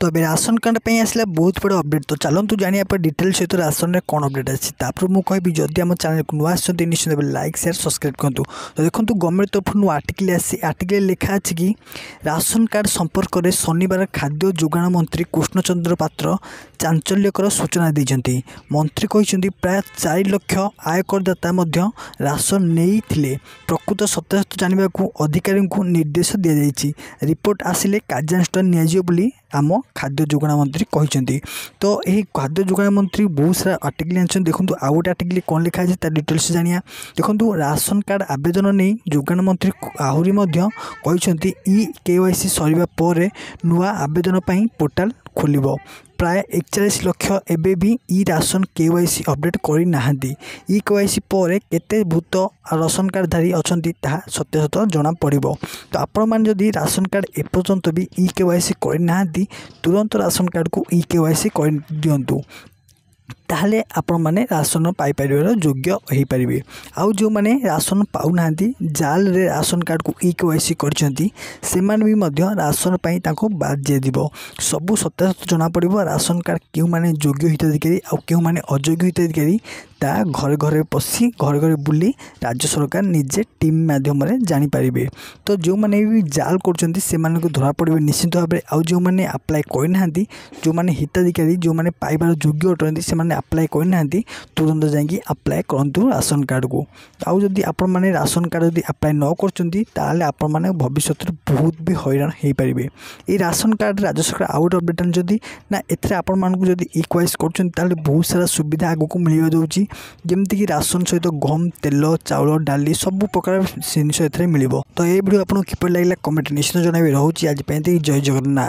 तो अभी ration card पे आसला बहुत बड़ा अपडेट। तो चलतु जानिया पर डिटेल सहित राशन में कौन अपडेट अच्छी तापर मुझे कहबी जदि आम चैनल को नुआ आसते निश्चित भाव लाइक शेयर सब्सक्राइब करूँ। तो देखो गवर्नमेंट तरफ नु आर्टिकल आर्टिकल लिखा अच्छी कि राशन कार्ड संपर्क में शनिवार खाद्य जोगाण मंत्री कृष्णचंद्र पात्र चांचल्यकर सूचना देते। मंत्री कहते प्राय 4 लाख आयकरदाता राशन नहीं प्रकृत सत्यासत्य जानने को अधिकारी को निर्देश दि जाएगी। रिपोर्ट आसिले कार्यानुष्ठान नि आम खाद्य जोगाण मंत्री कहते। तो यही खाद्य जोगाण मंत्री बहुत सारा आर्टिकल आनी। देखो आउ गोटे आर्टिकल कौन लिखा है तार डिटेल्स जानिया। देखो राशन कार्ड आवेदन नहीं जोगाण मंत्री आहरी कहते ई-KYC सरिबा पर नुआ आवेदन पर पोर्टाल खोलिबो। प्राय 41 लाख एबे भी ई राशन KYC अपडेट करना। ई-KYC पर केते भूत राशन कार्डधारी अच्छा सत्यासत्य जना पड़ो। तो आपण मैंने जदि राशन कार्ड एपर्यंत भी ई-KYC करना तुरंत राशन कार्ड को ई-KYC कर दिंतु ताहले आपण माने राशन पाइपर योग्य हो पारे। आउ जो माने राशन पाऊना जाल रे राशन कार्ड को ई-KYC करछंती सेमान भी मध्य राशन पाई ताको बाद दिबो। सबु सत्यासत्य जना पड़ो राशन कार्ड क्यों माने योग्य हिताधिकारी आ क्यों माने अयोग्य हिताधिकारी ता घरे घरे पशि घरे घरे बुली राज्य सरकार निजे टीम माध्यम जानी पारिबे। तो जो माने भी जाल करछंती से माने को धरा पड़े निश्चित भाव में। आउ जो माने अप्लाई करना जो माने हिताधिकारी जो माने पाइबार योग्य अटंती से माने अप्लाई करना तुरंत जाकि अप्लाई करंतु राशन कार्ड को। आउ जदि आपण माने राशन कार्ड जदि अप्लाई न करछंती ताले आपण माने भविष्य बहुत भी हैरान हो पारे। ये राशन कार्ड राज्य सरकार आउट अपडेट जदि ना एथरे आपण मानकु जदि ई-KYC करछंती ताले बहुत सारा सुविधा आगु को मिलियो दउची। जमती कि राशन सहित गम तेल चाउल डाली सब प्रकार जिनस मिल। तो ये वीडियो आपको किपर लगे कमेंट निश्चित जनइबे। रोचे आज जय जगन्नाथ।